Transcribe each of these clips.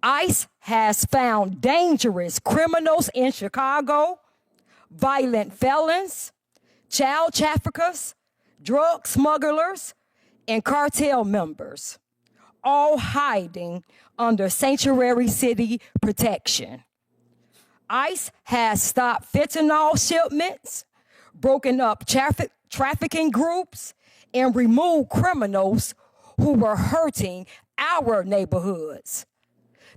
ICE has found dangerous criminals in Chicago, violent felons, child traffickers, drug smugglers, and cartel members, all hiding under sanctuary city protection. ICE has stopped fentanyl shipments, broken up trafficking groups, and removed criminals who were hurting our neighborhoods.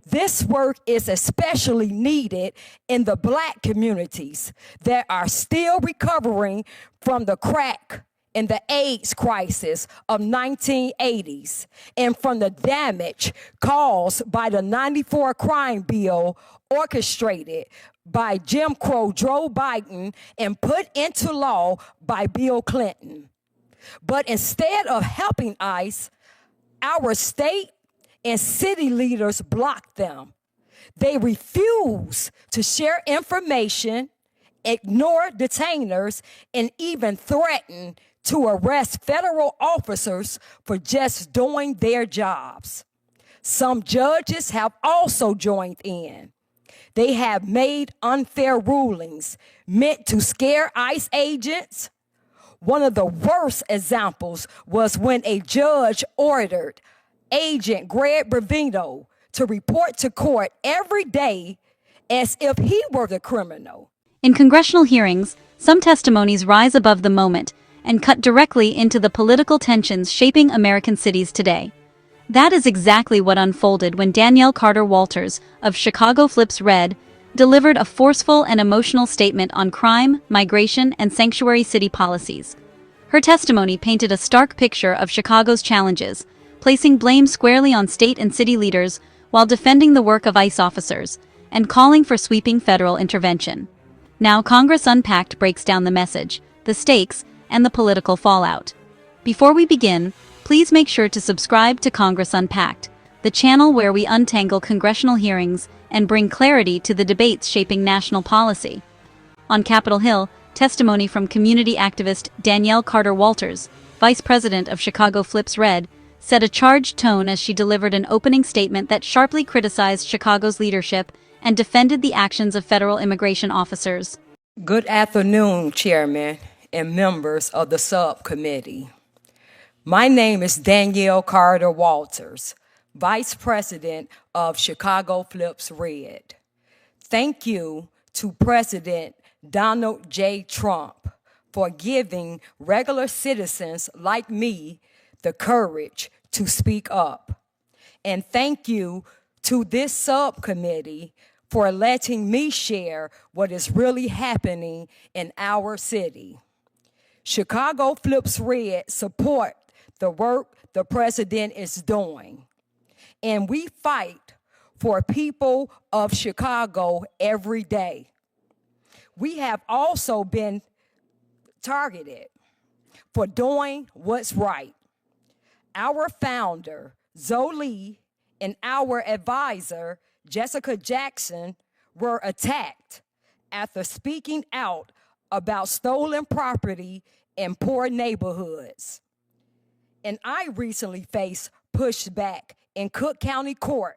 This work is especially needed in the Black communities that are still recovering from the crack and the AIDS crisis of 1980s and from the damage caused by the 94 crime bill orchestrated by Jim Crow Joe Biden and put into law by Bill Clinton. But instead of helping ICE, our state and city leaders block them. They refuse to share information, ignore detainers, and even threaten to arrest federal officers for just doing their jobs. Some judges have also joined in. They have made unfair rulings meant to scare ICE agents. One of the worst examples was when a judge ordered Agent Greg Brevino to report to court every day as if he were the criminal. In congressional hearings, some testimonies rise above the moment and cut directly into the political tensions shaping American cities today. That is exactly what unfolded when Danielle Carter Walters of Chicago Flips Red delivered a forceful and emotional statement on crime, migration, and sanctuary city policies. Her testimony painted a stark picture of Chicago's challenges, placing blame squarely on state and city leaders while defending the work of ICE officers and calling for sweeping federal intervention. Now, Congress Unpacked breaks down the message, the stakes, and the political fallout. Before we begin, please make sure to subscribe to Congress Unpacked, the channel where we untangle congressional hearings and bring clarity to the debates shaping national policy. On Capitol Hill, testimony from community activist Danielle Carter Walters, Vice President of Chicago Flips Red, set a charged tone as she delivered an opening statement that sharply criticized Chicago's leadership and defended the actions of federal immigration officers. Good afternoon, Chairman and members of the subcommittee. My name is Danielle Carter Walters, Vice President of Chicago Flips Red. Thank you to President Donald J. Trump for giving regular citizens like me the courage to speak up. And thank you to this subcommittee for letting me share what is really happening in our city. Chicago Flips Red support the work the president is doing. And we fight for people of Chicago every day. We have also been targeted for doing what's right. Our founder, Zoe Lee, and our advisor, Jessica Jackson, were attacked after speaking out about stolen property in poor neighborhoods. And I recently faced pushback in Cook County Court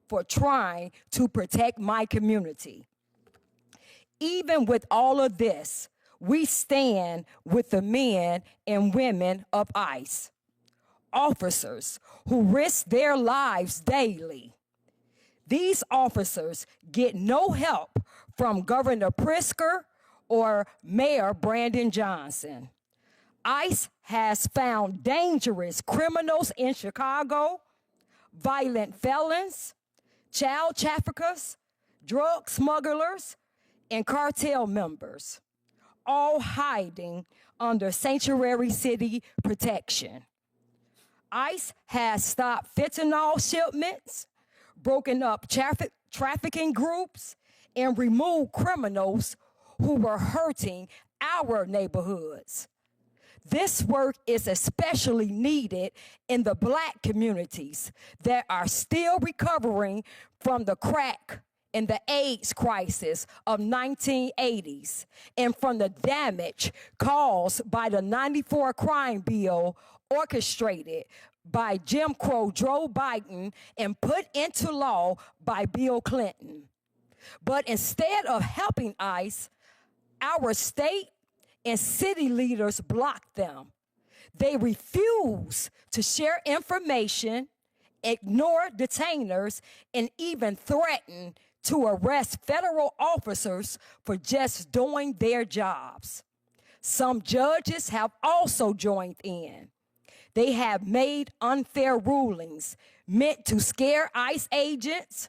for trying to protect my community. Even with all of this, we stand with the men and women of ICE, officers who risk their lives daily. These officers get no help from Governor Pritzker or Mayor Brandon Johnson. ICE has found dangerous criminals in Chicago, violent felons, child traffickers, drug smugglers, and cartel members, all hiding under sanctuary city protection. ICE has stopped fentanyl shipments, broken up trafficking groups, and removed criminals who were hurting our neighborhoods. This work is especially needed in the Black communities that are still recovering from the crack and the AIDS crisis of 1980s and from the damage caused by the 94 crime bill orchestrated by Jim Crow Joe Biden and put into law by Bill Clinton. But instead of helping ICE, our state and city leaders blocked them. They refuse to share information, ignore detainers, and even threaten to arrest federal officers for just doing their jobs. Some judges have also joined in. They have made unfair rulings meant to scare ICE agents.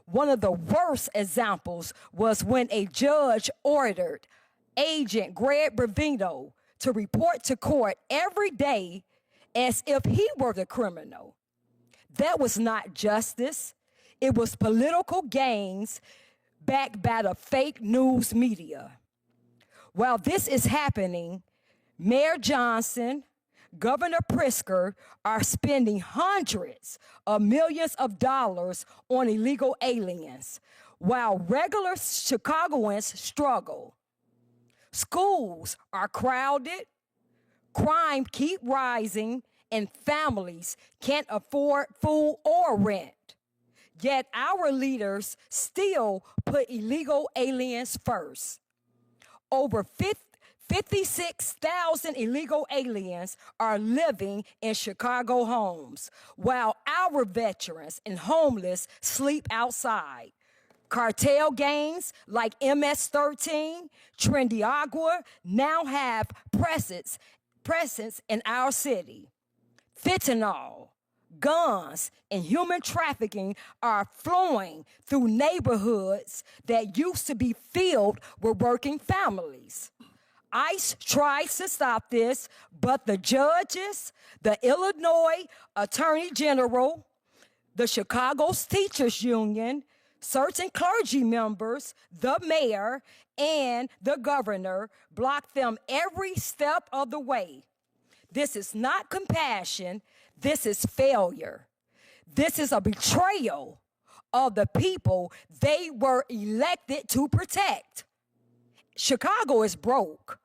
One of the worst examples was when a judge ordered Agent Greg Bravino to report to court every day as if he were the criminal. That was not justice. It was political gains backed by the fake news media. While this is happening, Mayor Johnson, Governor Pritzker are spending hundreds of millions of dollars on illegal aliens, while regular Chicagoans struggle. Schools are crowded, crime keep rising, and families can't afford food or rent. Yet our leaders still put illegal aliens first. Over 56,000 illegal aliens are living in Chicago homes, while our veterans and homeless sleep outside. Cartel gangs like MS-13, Trendy Agua now have presence in our city. Fentanyl, guns, and human trafficking are flowing through neighborhoods that used to be filled with working families. ICE tries to stop this, but the judges, the Illinois Attorney General, the Chicago's Teachers Union, certain clergy members, the mayor, and the governor block them every step of the way. This is not compassion. This is failure. This is a betrayal of the people they were elected to protect. Chicago is broke.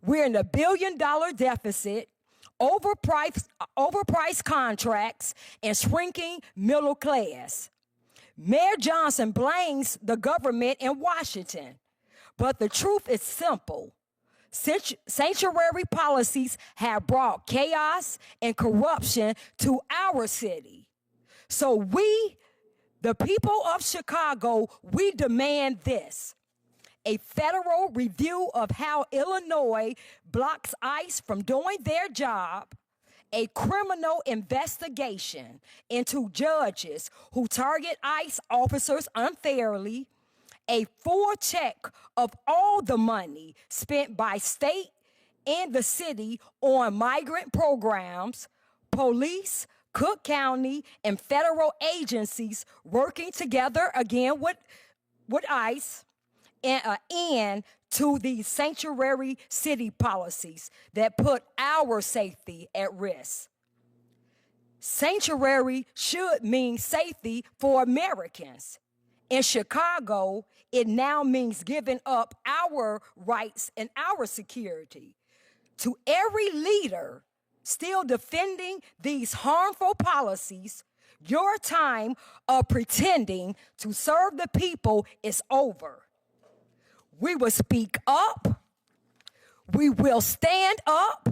We're in a $1 billion deficit, overpriced contracts, and shrinking middle class. Mayor Johnson blames the government in Washington, but the truth is simple. Sanctuary policies have brought chaos and corruption to our city. So we, the people of Chicago, we demand this: a federal review of how Illinois blocks ICE from doing their job, a criminal investigation into judges who target ICE officers unfairly, a full check of all the money spent by state and the city on migrant programs, police, Cook County, and federal agencies working together again with ICE, and an end to these sanctuary city policies that put our safety at risk. Sanctuary should mean safety for Americans. In Chicago, it now means giving up our rights and our security. To every leader still defending these harmful policies, your time of pretending to serve the people is over. We will speak up, we will stand up,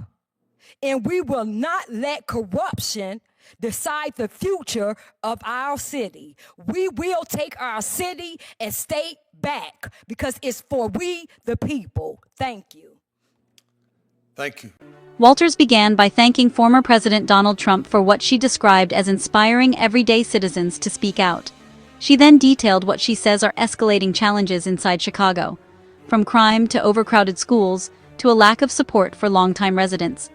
and we will not let corruption decide the future of our city. We will take our city and state back because it's for we the people. Thank you. Thank you. Walters began by thanking former President Donald Trump for what she described as inspiring everyday citizens to speak out. She then detailed what she says are escalating challenges inside Chicago, from crime to overcrowded schools to a lack of support for longtime residents.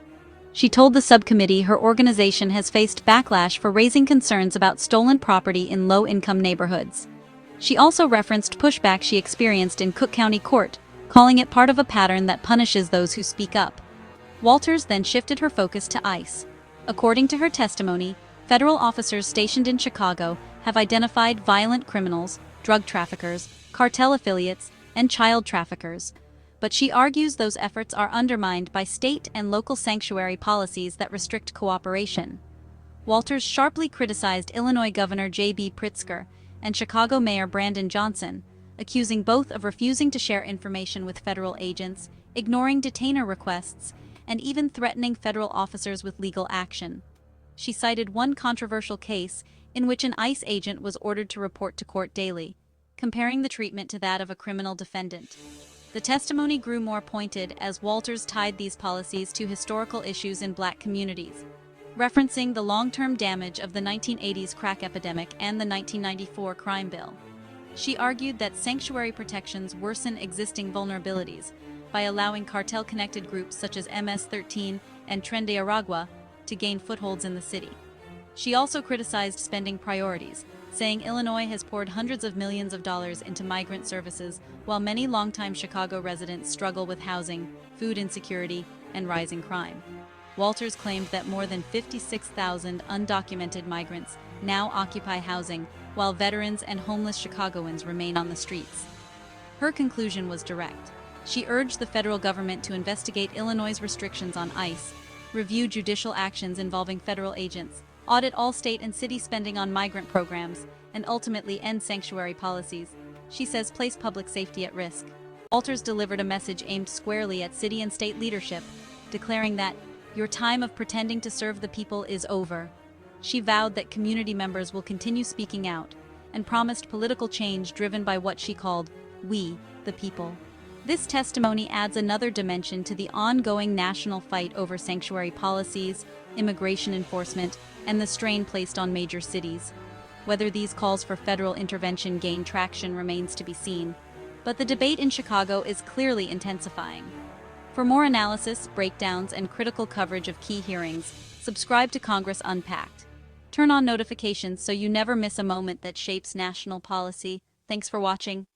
She told the subcommittee her organization has faced backlash for raising concerns about stolen property in low-income neighborhoods. She also referenced pushback she experienced in Cook County Court, calling it part of a pattern that punishes those who speak up. Walters then shifted her focus to ICE. According to her testimony, federal officers stationed in Chicago have identified violent criminals, drug traffickers, cartel affiliates, and child traffickers. But she argues those efforts are undermined by state and local sanctuary policies that restrict cooperation. Walters sharply criticized Illinois Governor J.B. Pritzker and Chicago Mayor Brandon Johnson, accusing both of refusing to share information with federal agents, ignoring detainer requests, and even threatening federal officers with legal action. She cited one controversial case in which an ICE agent was ordered to report to court daily, comparing the treatment to that of a criminal defendant. The testimony grew more pointed as Walters tied these policies to historical issues in Black communities, referencing the long-term damage of the 1980s crack epidemic and the 1994 crime bill. She argued that sanctuary protections worsen existing vulnerabilities by allowing cartel-connected groups such as MS-13 and Tren de Aragua to gain footholds in the city. She also criticized spending priorities, saying Illinois has poured hundreds of millions of dollars into migrant services while many longtime Chicago residents struggle with housing, food insecurity, and rising crime. Walters claimed that more than 56,000 undocumented migrants now occupy housing, while veterans and homeless Chicagoans remain on the streets. Her conclusion was direct. She urged the federal government to investigate Illinois' restrictions on ICE, review judicial actions involving federal agents, audit all state and city spending on migrant programs, and ultimately end sanctuary policies she says place public safety at risk. Walters delivered a message aimed squarely at city and state leadership, declaring that your time of pretending to serve the people is over. She vowed that community members will continue speaking out, and promised political change driven by what she called, "we, the people." This testimony adds another dimension to the ongoing national fight over sanctuary policies, immigration enforcement, and the strain placed on major cities. Whether these calls for federal intervention gain traction remains to be seen, but the debate in Chicago is clearly intensifying. For more analysis, breakdowns, and critical coverage of key hearings, subscribe to Congress Unpacked. Turn on notifications so you never miss a moment that shapes national policy. Thanks for watching.